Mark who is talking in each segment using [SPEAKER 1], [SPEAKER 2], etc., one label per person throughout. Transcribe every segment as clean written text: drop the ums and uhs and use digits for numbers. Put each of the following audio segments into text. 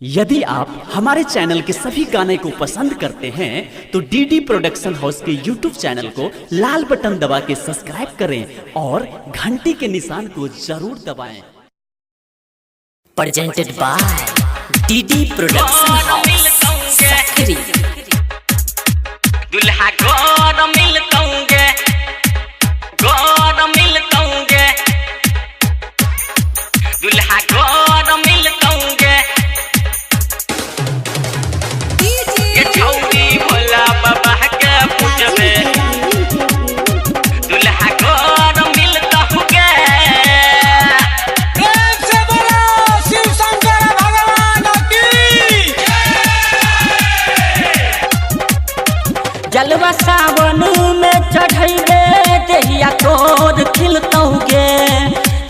[SPEAKER 1] यदि आप हमारे चैनल के सभी गाने को पसंद करते हैं तो डीडी प्रोडक्शन हाउस के यूट्यूब चैनल को लाल बटन दबा के सब्सक्राइब करें और घंटी के निशान को जरूर दबाएं।
[SPEAKER 2] Presented by D D production house Sakri.
[SPEAKER 3] दुल्हा गोर मिलतोंगे, गोर मिलतोंगे, दुल्हा गोर मिलतोंगे। ये छौरी भोला बाबा के पूजबे, दुल्हा गोर मिलतोंगे।
[SPEAKER 4] प्रेम से बोलो शिव शंकर भगवान की।
[SPEAKER 2] जलवा सावन में चढ़ैबे देहिया तोर खिलतौगे।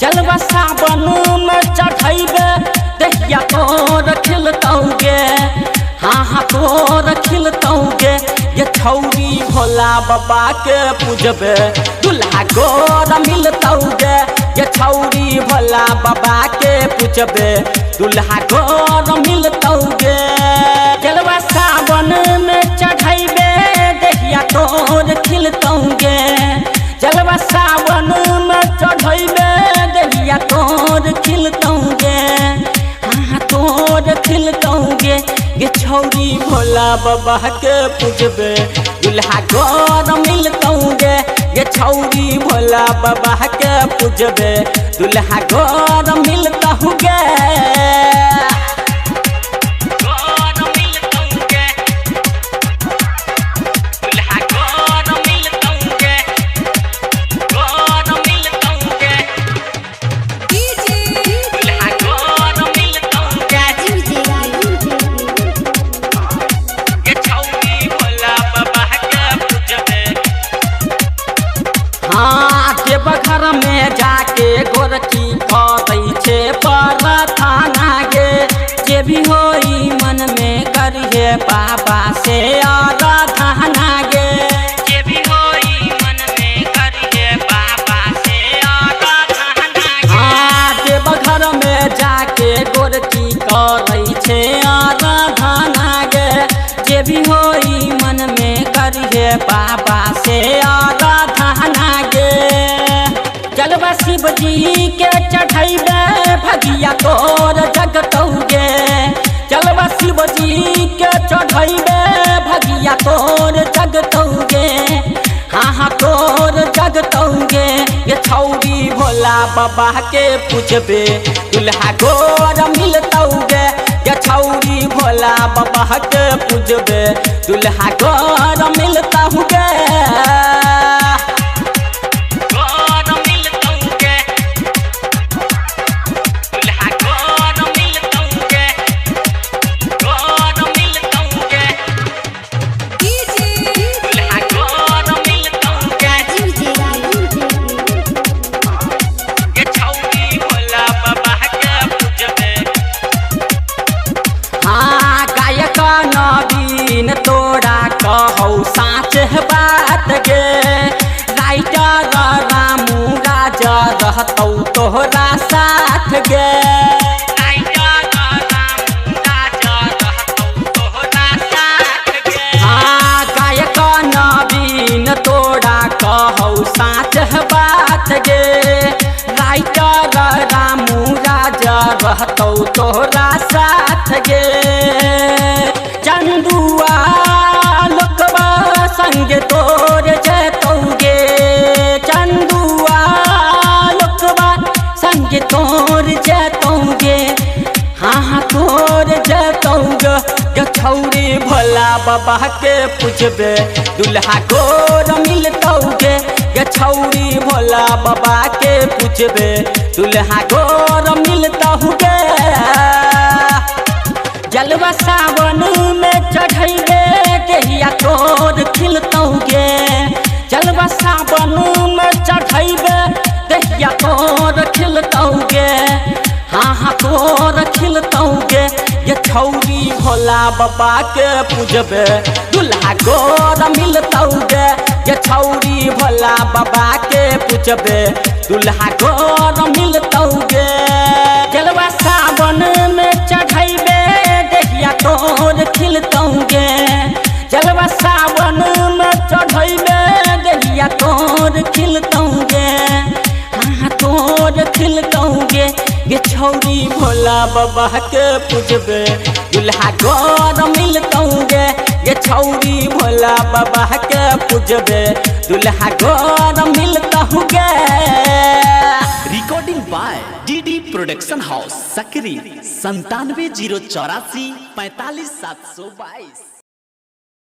[SPEAKER 2] जलवा सावन में चढ़ैबे देहिया तोर खिलतौगे। हाँ हाँ तोर खिलतौगे। ये छौरी भोला बाबा के पूजबे, दुल्हा गोर मिलतौगे। ये छौरी भोला बाबा के पूजबे, दुल्हा गोर मिलतौगे। जलवा सावन में चढ़ैबे देहिया तोर खिलतौगे। जलवा सावन में चढ़ैबे देहिया तोर खिलतौगे। हाँ तोर खिलतौगे। ये छौरी भोला बाबा के पूजबे, दुल्हा गोर मिलतौगे। ये छौरी भोला बाबा के पूजबे, दुल्हा गोर मिलतौगे। घर में जाके गोरखी खदै छे प्रार्थना गे। जे भी होई मन में करिहे बाबा से आराधना गे। जे भी होई मन में करिहे बाबा से आराधना गे। हाँ देव घर में जाके गोरखी करै छे आराधना गे। जे भी होई मन में करिहे बाबा से आराधना गे। जलवा शिव जी के चढ़ैबे भगिया तोर जगतौगे। जलवा शिव जी के चढ़ैबे भगिया तोर जगतौगे। हाँ हाँ तोर जगतौगे। ये छौरी भोला बाबा के पूजबे, दुल्हा गोर मिलतौगे। ये छौरी भोला बाबा के पूजबे, दुल्हा गोर मिलतौगे। नवीन तोरा कहौ साँच बात गे। राइटर रामू राजा रहतौ तोहरा साथ गे। हाँ गायक नवीन तोरा कहौ साँच बात गे। राइटर रामू राजा रहतौ तोहरा साथ गे। चंदुआ लोकबा संग तोर जतौगे। चंदुआ लोकबा संग तोर जतौगे। हाँ हाँ तोर जतौगे। ये छौरी भोला बाबा के पूजबे, दुल्हा गोर मिलतौगे। ये छौरी भोला बाबा के पूजबे, दुल्हा गोर मिलतौगे। जलवा सावन में चढ़ैबे देहिया तोर खिलतौगे। जलवा सावन में चढ़ैबे देहिया तोर खिलतौगे। हाँ हाँ तोर खिलतौगे। ये छौरी भोला बाबा के पूजबे, दुल्हा गोर मिलतौगे। ये छौरी भोला बाबा के पूजबे, दुल्हा गोर मिलतौगे। जलवा सावन में चढ़ैबे तोर खिलतौगे, हाँ तोर खिलतौगे गे छौरी भोला बाबा के पूजबे दुल्हा गोर मिलतौगे गे छौरी भोला बाबा के पूजबे दुल्हा गोर मिलतौगे।
[SPEAKER 1] Recording by D D production house Sakri 97 084 45 722।